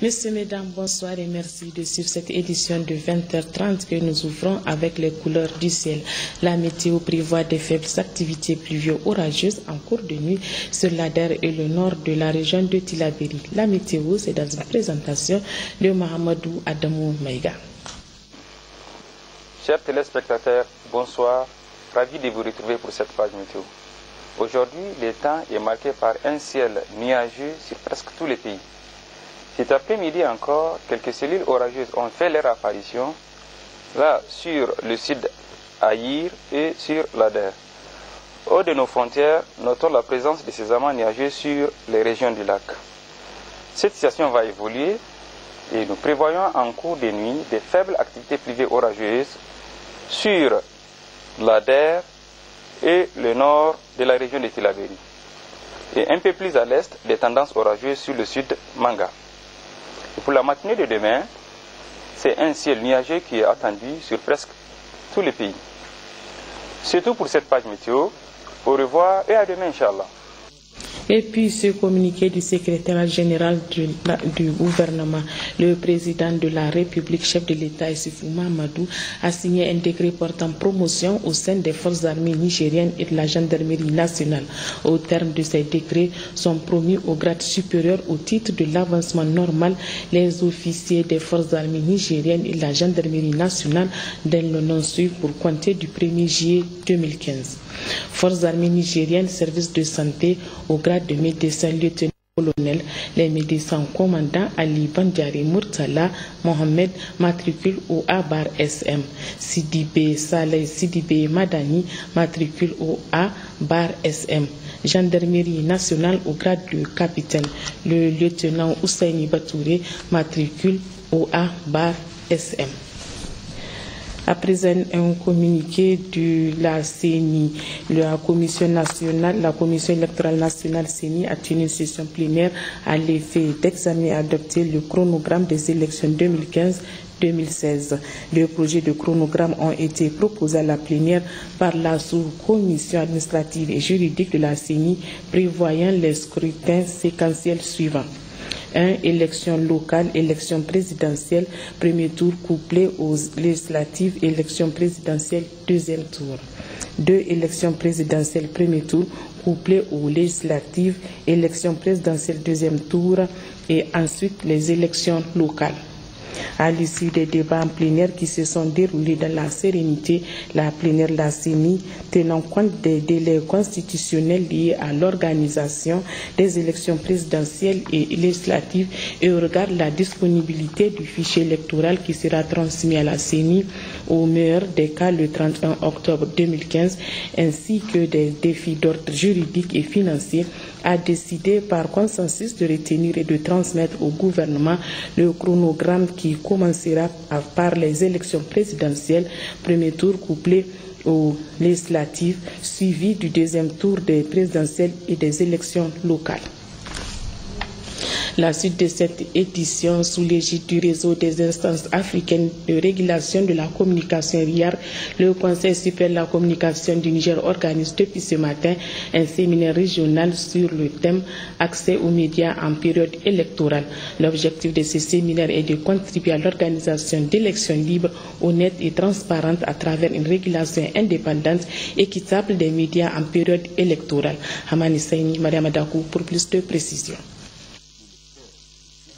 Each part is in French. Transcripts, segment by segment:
Messieurs, mesdames, bonsoir et merci de suivre cette édition de 20h30 que nous ouvrons avec les couleurs du ciel. La météo prévoit des faibles activités pluvio-orageuses en cours de nuit sur l'Ader et le nord de la région de Tillabéri. La météo, c'est dans une présentation de Mahamadou Adamou Maïga. Chers téléspectateurs, bonsoir. Ravi de vous retrouver pour cette page météo. Aujourd'hui, le temps est marqué par un ciel nuageux sur presque tous les pays. Cet après-midi encore, quelques cellules orageuses ont fait leur apparition, là sur le sud Aïr et sur l'Ader. Au de nos frontières, notons la présence de ces amas nuageux sur les régions du lac. Cette situation va évoluer et nous prévoyons en cours de nuit des faibles activités pluvio-orageuses sur l'Ader et le nord de la région de Tillabéri. Et un peu plus à l'est, des tendances orageuses sur le sud Manga. Et pour la matinée de demain, c'est un ciel nuageux qui est attendu sur presque tous les pays. C'est tout pour cette page météo. Au revoir et à demain, Inch'Allah. Et puis ce communiqué du secrétaire général du gouvernement, le président de la République, chef de l'État Issoufou Mahamadou, a signé un décret portant promotion au sein des forces armées nigériennes et de la gendarmerie nationale. Au terme de ces décrets, sont promus au grade supérieur au titre de l'avancement normal les officiers des forces armées nigériennes et de la gendarmerie nationale dans le non-suivi pour compter du 1er juillet 2015. Forces armées nigériennes, service de santé au grade de médecin lieutenant-colonel, les médecins commandants Ali Bandiari Murtala Mohamed, matricule au A bar-SM. Sidibé Saleh Sidibé Madani, matricule au A bar-SM. Gendarmerie nationale au grade de capitaine. Le lieutenant Ousseini Batouré, matricule au A bar-SM. Après un communiqué de la CENI, la Commission électorale nationale CENI a tenu une session plénière à l'effet d'examiner et adopter le chronogramme des élections 2015-2016. Les projets de chronogramme ont été proposés à la plénière par la sous-commission administrative et juridique de la CENI, prévoyant les scrutins séquentiels suivants. 1. Élection locale, élection présidentielle, premier tour couplé aux législatives, élection présidentielle, deuxième tour. 2. Élection présidentielle, premier tour couplé aux législatives, élection présidentielle, deuxième tour et ensuite les élections locales. À l'issue des débats en plénière qui se sont déroulés dans la sérénité, la plénière de la CENI, tenant compte des délais constitutionnels liés à l'organisation des élections présidentielles et législatives et au regard de la disponibilité du fichier électoral qui sera transmis à la CENI au meilleur des cas le 31 octobre 2015, ainsi que des défis d'ordre juridique et financier, a décidé par consensus de retenir et de transmettre au gouvernement le chronogramme qui commencera par les élections présidentielles, premier tour couplé aux législatives, suivi du deuxième tour des présidentielles et des élections locales. La suite de cette édition sous l'égide du réseau des instances africaines de régulation de la communication RIAR, le Conseil supérieur de la communication du Niger organise depuis ce matin un séminaire régional sur le thème accès aux médias en période électorale. L'objectif de ce séminaire est de contribuer à l'organisation d'élections libres, honnêtes et transparentes à travers une régulation indépendante, équitable des médias en période électorale. Hamani Saini, Mariam Dakou pour plus de précisions.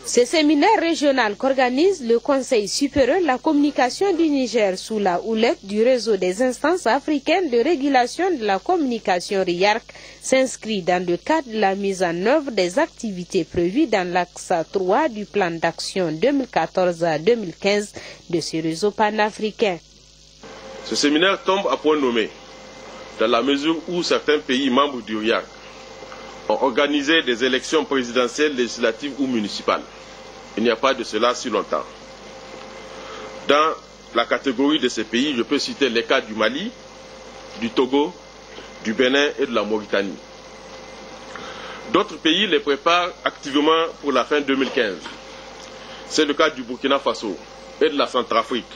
Ce séminaire régional qu'organise le Conseil supérieur de la communication du Niger sous la houlette du réseau des instances africaines de régulation de la communication RIARC s'inscrit dans le cadre de la mise en œuvre des activités prévues dans l'axe 3 du plan d'action 2014 à 2015 de ce réseau panafricain. Ce séminaire tombe à point nommé dans la mesure où certains pays membres du RIARC ont organisé des élections présidentielles, législatives ou municipales. Il n'y a pas de cela si longtemps. Dans la catégorie de ces pays, je peux citer les cas du Mali, du Togo, du Bénin et de la Mauritanie. D'autres pays les préparent activement pour la fin 2015. C'est le cas du Burkina Faso et de la Centrafrique,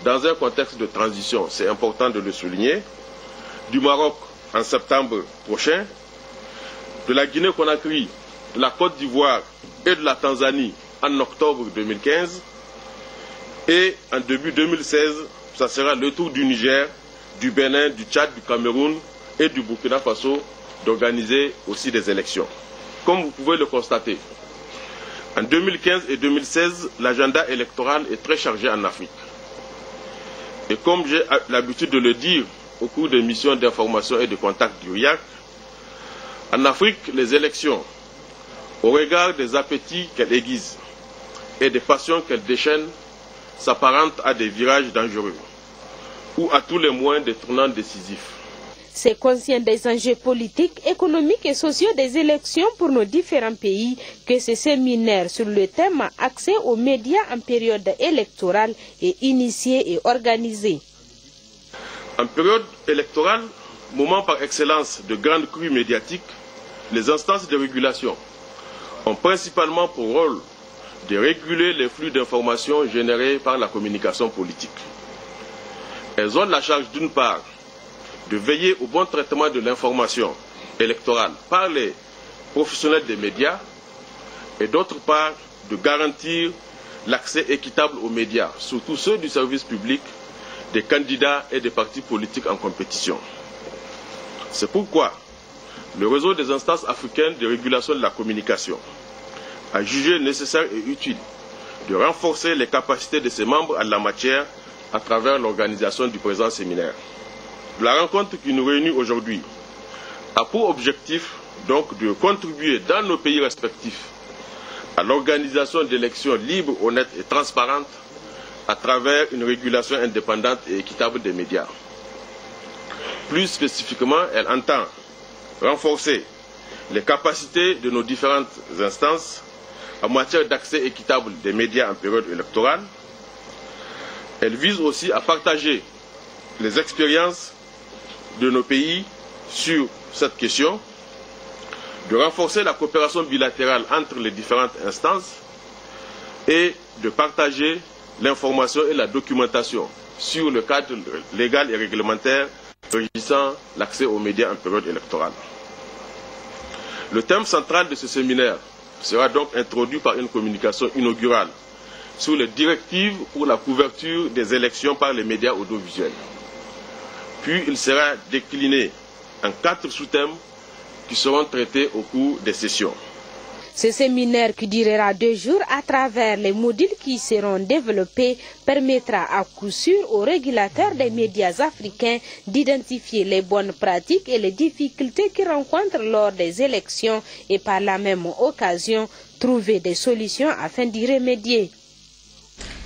dans un contexte de transition, c'est important de le souligner, du Maroc en septembre prochain, de la Guinée-Conakry, de la Côte d'Ivoire et de la Tanzanie en octobre 2015 et en début 2016, ça sera le tour du Niger, du Bénin, du Tchad, du Cameroun et du Burkina Faso d'organiser aussi des élections. Comme vous pouvez le constater, en 2015 et 2016, l'agenda électoral est très chargé en Afrique. Et comme j'ai l'habitude de le dire au cours des missions d'information et de contact du RIAC, en Afrique, les élections, au regard des appétits qu'elles aiguisent et des passions qu'elles déchaînent, s'apparentent à des virages dangereux ou à tous les moins des tournants décisifs. C'est conscient des enjeux politiques, économiques et sociaux des élections pour nos différents pays que ce séminaire sur le thème accès aux médias en période électorale est initié et organisé. En période électorale, moment par excellence de grande crue médiatique, les instances de régulation ont principalement pour rôle de réguler les flux d'informations générés par la communication politique. Elles ont la charge d'une part de veiller au bon traitement de l'information électorale par les professionnels des médias et d'autre part de garantir l'accès équitable aux médias, surtout ceux du service public, des candidats et des partis politiques en compétition. C'est pourquoi le réseau des instances africaines de régulation de la communication a jugé nécessaire et utile de renforcer les capacités de ses membres en la matière à travers l'organisation du présent séminaire. La rencontre qui nous réunit aujourd'hui a pour objectif donc de contribuer dans nos pays respectifs à l'organisation d'élections libres, honnêtes et transparentes à travers une régulation indépendante et équitable des médias. Plus spécifiquement, elle entend renforcer les capacités de nos différentes instances en matière d'accès équitable des médias en période électorale. Elle vise aussi à partager les expériences de nos pays sur cette question, de renforcer la coopération bilatérale entre les différentes instances et de partager l'information et la documentation sur le cadre légal et réglementaire régissant l'accès aux médias en période électorale. Le thème central de ce séminaire sera donc introduit par une communication inaugurale sur les directives pour la couverture des élections par les médias audiovisuels. Puis il sera décliné en 4 sous-thèmes qui seront traités au cours des sessions. Ce séminaire qui durera 2 jours à travers les modules qui seront développés permettra à coup sûr aux régulateurs des médias africains d'identifier les bonnes pratiques et les difficultés qu'ils rencontrent lors des élections et par la même occasion trouver des solutions afin d'y remédier.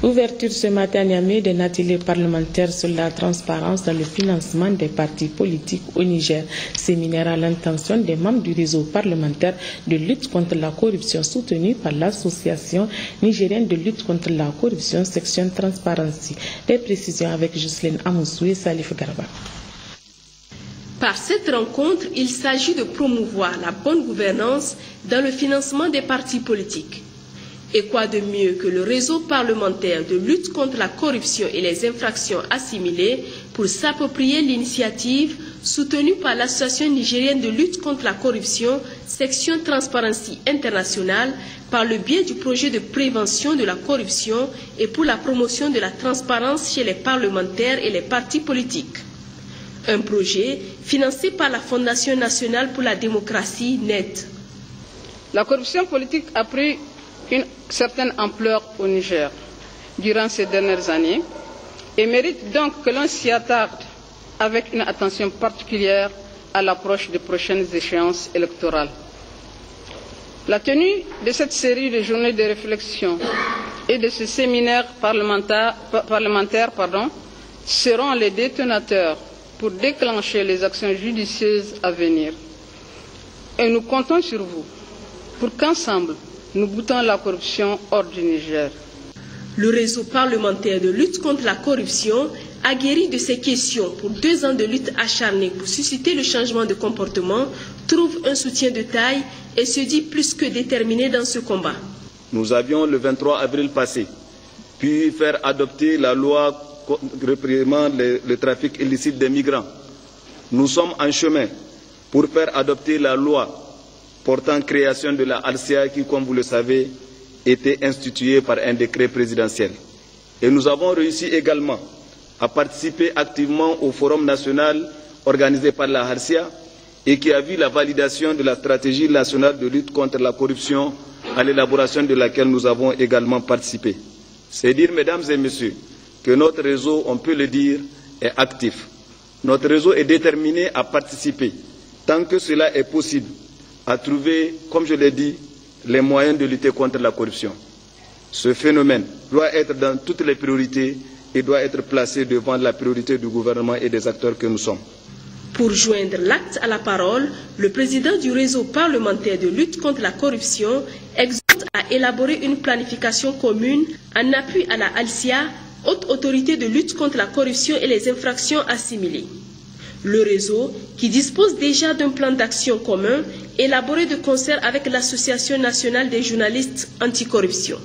Ouverture ce matin à Niamey d'un atelier parlementaire sur la transparence dans le financement des partis politiques au Niger. Séminaire à l'intention des membres du réseau parlementaire de lutte contre la corruption soutenu par l'Association nigérienne de lutte contre la corruption section Transparency. Des précisions avec Jocelyne Amoussou et Salif Garba. Par cette rencontre, il s'agit de promouvoir la bonne gouvernance dans le financement des partis politiques. Et quoi de mieux que le réseau parlementaire de lutte contre la corruption et les infractions assimilées pour s'approprier l'initiative soutenue par l'Association nigérienne de lutte contre la corruption, section Transparency International, par le biais du projet de prévention de la corruption et pour la promotion de la transparence chez les parlementaires et les partis politiques. Un projet financé par la Fondation nationale pour la démocratie, NED. La corruption politique a pris une certaine ampleur au Niger durant ces dernières années et mérite donc que l'on s'y attarde avec une attention particulière à l'approche des prochaines échéances électorales. La tenue de cette série de journées de réflexion et de ce séminaire parlementaire seront les détonateurs pour déclencher les actions judicieuses à venir. Et nous comptons sur vous pour qu'ensemble, nous boutons la corruption hors du Niger. Le réseau parlementaire de lutte contre la corruption, aguerri de ces questions pour 2 ans de lutte acharnée pour susciter le changement de comportement, trouve un soutien de taille et se dit plus que déterminé dans ce combat. Nous avions le 23 avril passé pu faire adopter la loi réprimant le trafic illicite des migrants. Nous sommes en chemin pour faire adopter la loi portant création de la ALCEA qui, comme vous le savez, été institué par un décret présidentiel. Et nous avons réussi également à participer activement au Forum national organisé par la HARCIA et qui a vu la validation de la stratégie nationale de lutte contre la corruption, à l'élaboration de laquelle nous avons également participé. C'est dire, mesdames et messieurs, que notre réseau, on peut le dire, est actif. Notre réseau est déterminé à participer, tant que cela est possible, à trouver, comme je l'ai dit, les moyens de lutter contre la corruption. Ce phénomène doit être dans toutes les priorités et doit être placé devant la priorité du gouvernement et des acteurs que nous sommes. Pour joindre l'acte à la parole, le président du réseau parlementaire de lutte contre la corruption exhorte à élaborer une planification commune en appui à la ALCIA, haute autorité de lutte contre la corruption et les infractions assimilées. Le réseau, qui dispose déjà d'un plan d'action commun, élaboré de concert avec l'Association nationale des journalistes anticorruption.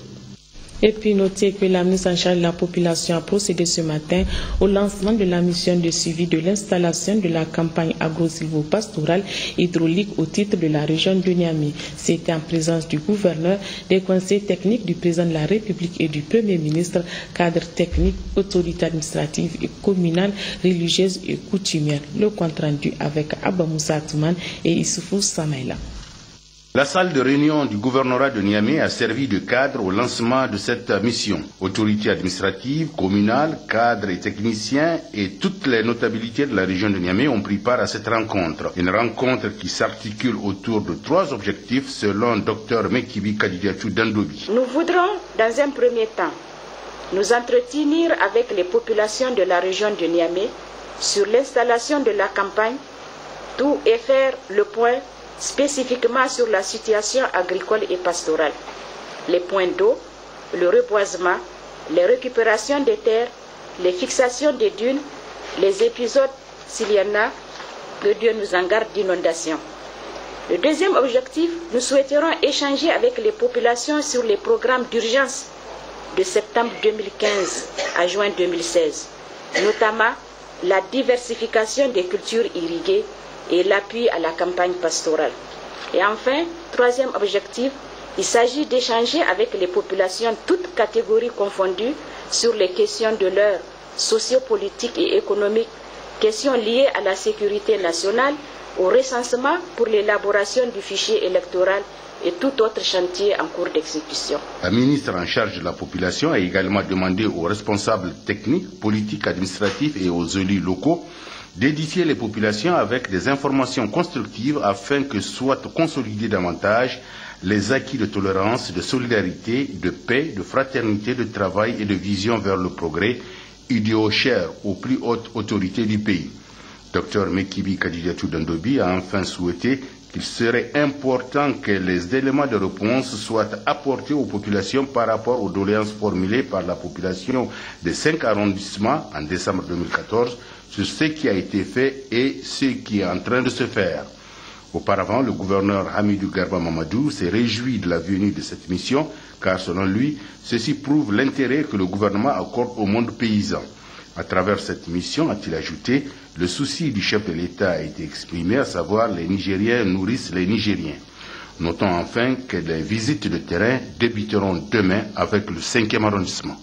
Et puis notez que la ministre en charge de la population a procédé ce matin au lancement de la mission de suivi de l'installation de la campagne agro-silvopastorale hydraulique au titre de la région de Niamey. C'était en présence du gouverneur, des conseils techniques du président de la République et du Premier ministre, cadres techniques, autorités administratives et communales, religieuses et coutumières. Le compte rendu avec Abba Moussa Touman et Issoufou Samaïla. La salle de réunion du gouvernorat de Niamey a servi de cadre au lancement de cette mission. Autorités administratives, communales, cadres et techniciens et toutes les notabilités de la région de Niamey ont pris part à cette rencontre. Une rencontre qui s'articule autour de 3 objectifs selon Dr Mekibi Kadidiatou Dandobi. Nous voudrons, dans un premier temps, nous entretenir avec les populations de la région de Niamey sur l'installation de la campagne, tout et faire le point spécifiquement sur la situation agricole et pastorale, les points d'eau, le reboisement, les récupérations des terres, les fixations des dunes, les épisodes, s'il y en a, que Dieu nous en garde d'inondation. Le deuxième objectif, nous souhaiterons échanger avec les populations sur les programmes d'urgence de septembre 2015 à juin 2016, notamment la diversification des cultures irriguées et l'appui à la campagne pastorale. Et enfin, troisième objectif, il s'agit d'échanger avec les populations, toutes catégories confondues, sur les questions de l'heure, sociopolitiques et économiques, questions liées à la sécurité nationale, au recensement pour l'élaboration du fichier électoral et tout autre chantier en cours d'exécution. La ministre en charge de la population a également demandé aux responsables techniques, politiques, administratifs et aux élus locaux d'édifier les populations avec des informations constructives afin que soient consolidés davantage les acquis de tolérance, de solidarité, de paix, de fraternité, de travail et de vision vers le progrès, idéaux chers aux plus hautes autorités du pays. Dr Mekibi Kadidiatou Dandobi a enfin souhaité qu'il serait important que les éléments de réponse soient apportés aux populations par rapport aux doléances formulées par la population des 5 arrondissements en décembre 2014 sur ce qui a été fait et ce qui est en train de se faire. Auparavant, le gouverneur Hamidou Garba Mamadou s'est réjoui de la venue de cette mission, car selon lui, ceci prouve l'intérêt que le gouvernement accorde au monde paysan. À travers cette mission, a-t-il ajouté, le souci du chef de l'État a été exprimé, à savoir les Nigériens nourrissent les Nigériens. Notons enfin que les visites de terrain débuteront demain avec le 5e arrondissement.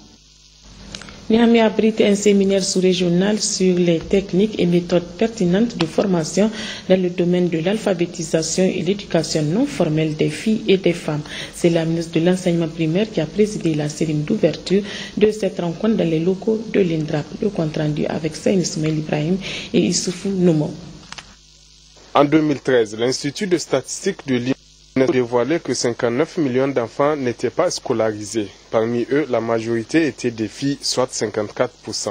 Niamey abrite un séminaire sous-régional sur les techniques et méthodes pertinentes de formation dans le domaine de l'alphabétisation et l'éducation non formelle des filles et des femmes. C'est la ministre de l'enseignement primaire qui a présidé la cérémonie d'ouverture de cette rencontre dans les locaux de l'INDRAP. Le compte rendu avec Saïn Ismaël Ibrahim et Issoufou Nomo. En 2013, l'Institut de statistique de l'INDRAP a dévoilé que 59 millions d'enfants n'étaient pas scolarisés. Parmi eux, la majorité étaient des filles, soit 54%.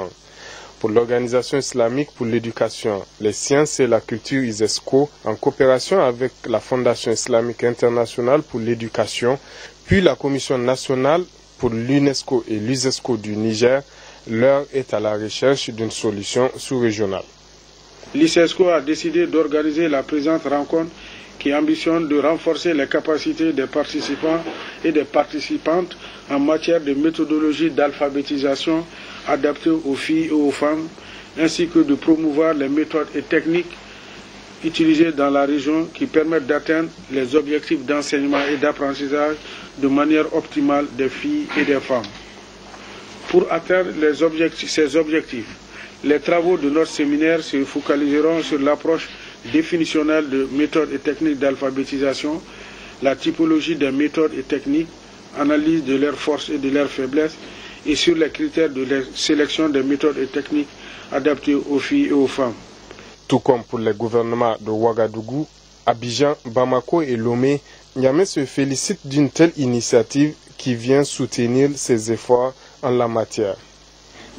Pour l'Organisation islamique pour l'éducation, les sciences et la culture ISESCO, en coopération avec la Fondation islamique internationale pour l'éducation, puis la Commission nationale pour l'UNESCO et l'ISESCO du Niger, l'heure est à la recherche d'une solution sous-régionale. L'ISESCO a décidé d'organiser la présente rencontre qui ambitionne de renforcer les capacités des participants et des participantes en matière de méthodologie d'alphabétisation adaptée aux filles et aux femmes, ainsi que de promouvoir les méthodes et techniques utilisés dans la région qui permettent d'atteindre les objectifs d'enseignement et d'apprentissage de manière optimale des filles et des femmes. Pour atteindre ces objectifs, les travaux de notre séminaire se focaliseront sur l'approche définitionnelle de méthodes et techniques d'alphabétisation, la typologie des méthodes et techniques, analyse de leurs forces et de leurs faiblesses, et sur les critères de sélection des méthodes et techniques adaptées aux filles et aux femmes. Tout comme pour les gouvernements de Ouagadougou, Abidjan, Bamako et Lomé, Niamey se félicite d'une telle initiative qui vient soutenir ses efforts en la matière.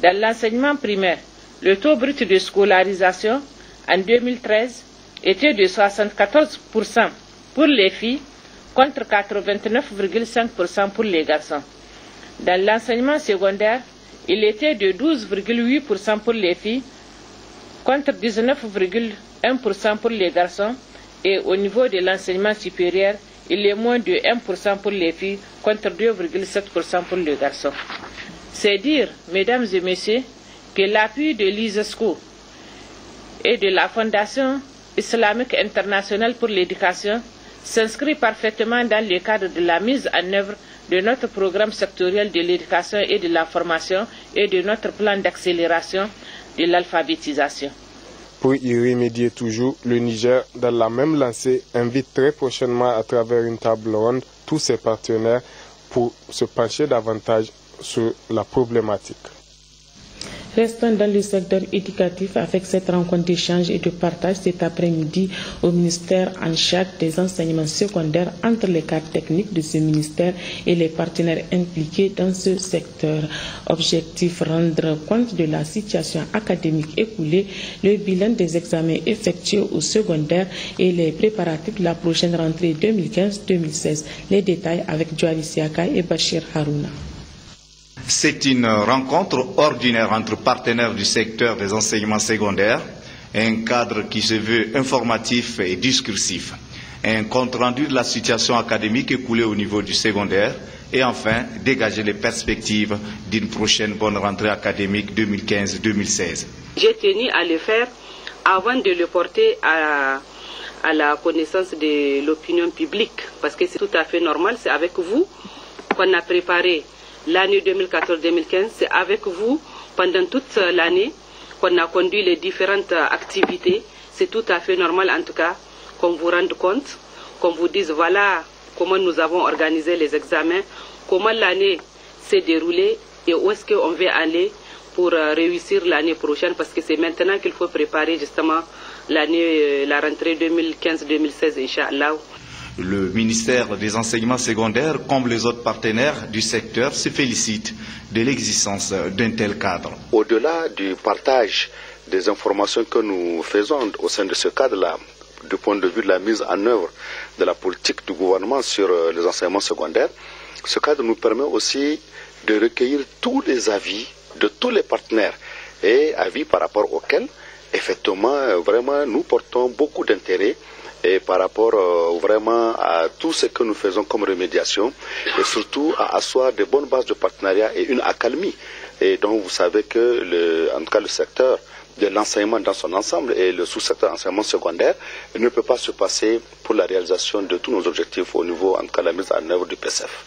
Dans l'enseignement primaire, le taux brut de scolarisation en 2013 était de 74% pour les filles contre 89,5% pour les garçons. Dans l'enseignement secondaire, il était de 12,8% pour les filles contre 19,1% pour les garçons, et au niveau de l'enseignement supérieur, il est moins de 1% pour les filles contre 2,7% pour les garçons. C'est dire, mesdames et messieurs, que l'appui de l'ISESCO et de la Fondation islamique internationale pour l'éducation s'inscrit parfaitement dans le cadre de la mise en œuvre de notre programme sectoriel de l'éducation et de la formation et de notre plan d'accélération de l'alphabétisation. Pour y remédier toujours, le Niger, dans la même lancée, invite très prochainement à travers une table ronde tous ses partenaires pour se pencher davantage sur la problématique. Restons dans le secteur éducatif avec cette rencontre d'échange et de partage cet après-midi au ministère en charge des enseignements secondaires entre les cadres techniques de ce ministère et les partenaires impliqués dans ce secteur. Objectif, rendre compte de la situation académique écoulée, le bilan des examens effectués au secondaire et les préparatifs de la prochaine rentrée 2015-2016. Les détails avec Djouali Siaka et Bachir Harouna. C'est une rencontre ordinaire entre partenaires du secteur des enseignements secondaires, un cadre qui se veut informatif et discursif, un compte-rendu de la situation académique écoulée au niveau du secondaire et enfin dégager les perspectives d'une prochaine bonne rentrée académique 2015-2016. J'ai tenu à le faire avant de le porter à la connaissance de l'opinion publique, parce que c'est tout à fait normal, c'est avec vous qu'on a préparé l'année 2014-2015, c'est avec vous pendant toute l'année qu'on a conduit les différentes activités. C'est tout à fait normal en tout cas qu'on vous rende compte, qu'on vous dise voilà comment nous avons organisé les examens, comment l'année s'est déroulée et où est-ce qu'on veut aller pour réussir l'année prochaine, parce que c'est maintenant qu'il faut préparer justement la rentrée 2015-2016, Inch'Allah. Le ministère des enseignements secondaires, comme les autres partenaires du secteur, se félicite de l'existence d'un tel cadre. Au-delà du partage des informations que nous faisons au sein de ce cadre-là, du point de vue de la mise en œuvre de la politique du gouvernement sur les enseignements secondaires, ce cadre nous permet aussi de recueillir tous les avis de tous les partenaires et avis par rapport auxquels, effectivement, vraiment, nous portons beaucoup d'intérêt et par rapport vraiment à tout ce que nous faisons comme remédiation et surtout à asseoir de bonnes bases de partenariat et une accalmie. Et donc vous savez que en tout cas le secteur de l'enseignement dans son ensemble et le sous-secteur enseignement secondaire ne peut pas se passer pour la réalisation de tous nos objectifs au niveau, en tout cas la mise en œuvre du PCF.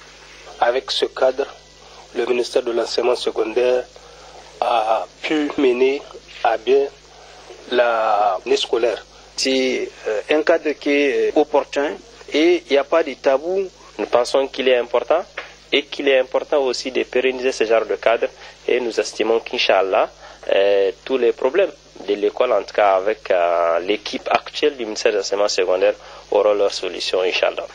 Avec ce cadre, le ministère de l'enseignement secondaire a pu mener à bien l'année scolaire. C'est un cadre qui est opportun et il n'y a pas de tabou. Nous pensons qu'il est important et qu'il est important aussi de pérenniser ce genre de cadre et nous estimons qu'Inch'Allah, tous les problèmes de l'école, en tout cas avec l'équipe actuelle du ministère de l'enseignement secondaire, auront leur solution, Inch'Allah.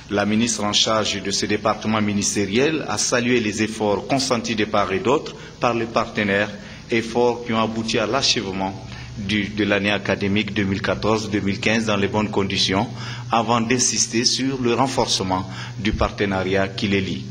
La ministre en charge de ce département ministériel a salué les efforts consentis de part et d'autre par les partenaires, efforts qui ont abouti à l'achèvement de l'année académique 2014-2015 dans les bonnes conditions, avant d'insister sur le renforcement du partenariat qui les lie.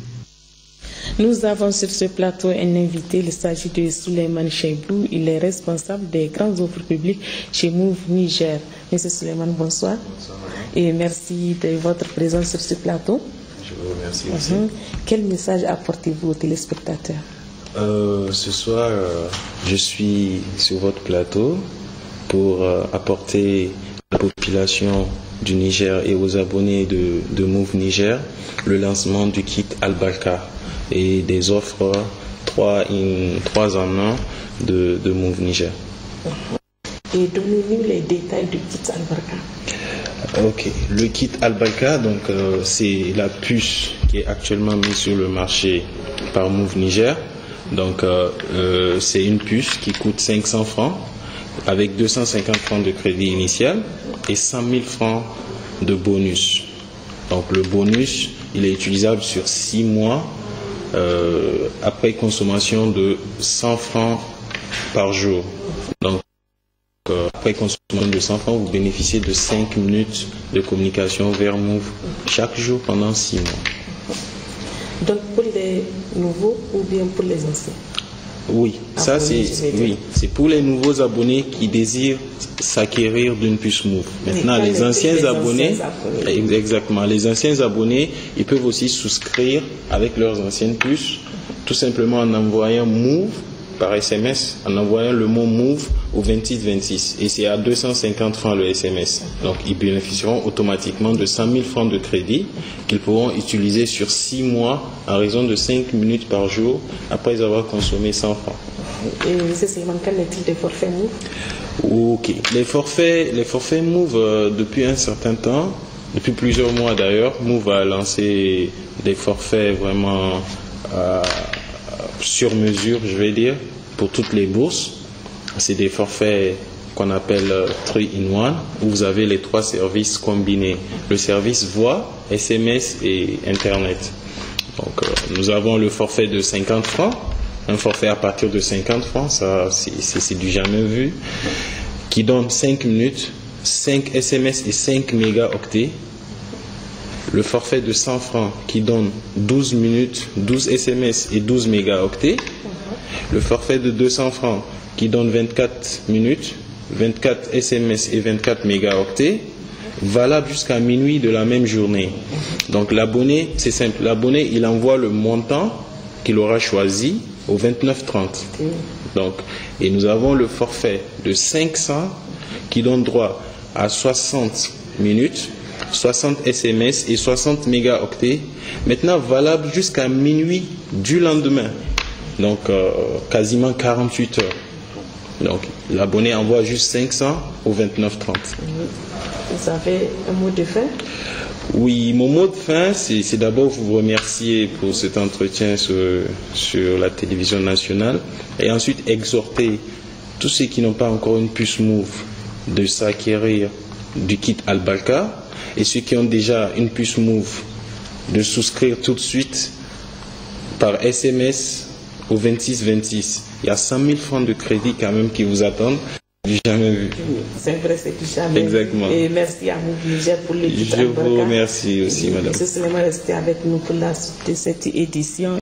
Nous avons sur ce plateau un invité, il s'agit de Souleymane Cheibou, il est responsable des grandes offres publiques chez Move Niger. Monsieur Souleymane, bonsoir. Bonsoir. Et merci de votre présence sur ce plateau. Je vous remercie aussi. Quel message apportez-vous aux téléspectateurs? Ce soir, je suis sur votre plateau pour apporter la population du Niger et aux abonnés de Move Niger le lancement du kit Albarka et des offres 3 en 1 de Move Niger. Et donnez-nous les détails du kit Albarka. Ok, le kit Albarka, donc c'est la puce qui est actuellement mise sur le marché par Move Niger. Donc c'est une puce qui coûte 500 francs avec 250 francs de crédit initial et 100 000 francs de bonus. Donc le bonus, il est utilisable sur 6 mois après consommation de 100 francs par jour. Donc après consommation de 100 francs, vous bénéficiez de 5 minutes de communication vers Move chaque jour pendant 6 mois. Donc pour les nouveaux ou bien pour les anciens? Oui, ça c'est pour les nouveaux abonnés qui désirent s'acquérir d'une puce Move. Maintenant, les anciens abonnés, exactement, les anciens abonnés, ils peuvent aussi souscrire avec leurs anciennes puces, tout simplement en envoyant Move par SMS, en envoyant le mot Move au 2626. Et c'est à 250 francs le SMS. Donc, ils bénéficieront automatiquement de 100 000 francs de crédit qu'ils pourront utiliser sur 6 mois à raison de 5 minutes par jour après avoir consommé 100 francs. Et c'est seulement quel type de forfait Move? Ok. Les forfaits Move, depuis un certain temps, depuis plusieurs mois d'ailleurs, Move a lancé des forfaits vraiment sur mesure, je vais dire, pour toutes les bourses. C'est des forfaits qu'on appelle 3-in-1, où vous avez les 3 services combinés. Le service voix, SMS et Internet. Donc, nous avons le forfait de 50 francs, un forfait à partir de 50 francs, ça c'est du jamais vu, qui donne 5 minutes, 5 SMS et 5 mégaoctets. Le forfait de 100 francs qui donne 12 minutes, 12 SMS et 12 mégaoctets. Le forfait de 200 francs qui donne 24 minutes, 24 SMS et 24 mégaoctets, valable jusqu'à minuit de la même journée. Donc l'abonné, c'est simple, l'abonné il envoie le montant qu'il aura choisi au 29,30. Donc, et nous avons le forfait de 500 qui donne droit à 60 minutes, 60 SMS et 60 mégaoctets, maintenant valable jusqu'à minuit du lendemain, donc quasiment 48 heures. Donc l'abonné envoie juste 500 au 29,30. Vous avez un mot de fin? Oui, mon mot de fin, c'est d'abord vous remercier pour cet entretien sur la télévision nationale et ensuite exhorter tous ceux qui n'ont pas encore une puce Move de s'acquérir du kit Albarka. Et ceux qui ont déjà une puce Move, de souscrire tout de suite par SMS au 2626. Il y a 100 000 francs de crédit quand même qui vous attendent. Jamais vu. C'est vrai, c'est du jamais. Exactement. Et merci à Move Niger pour le kit Albarka. Je vous remercie aussi, madame. Vous seulement rester avec nous pour la suite de cette édition.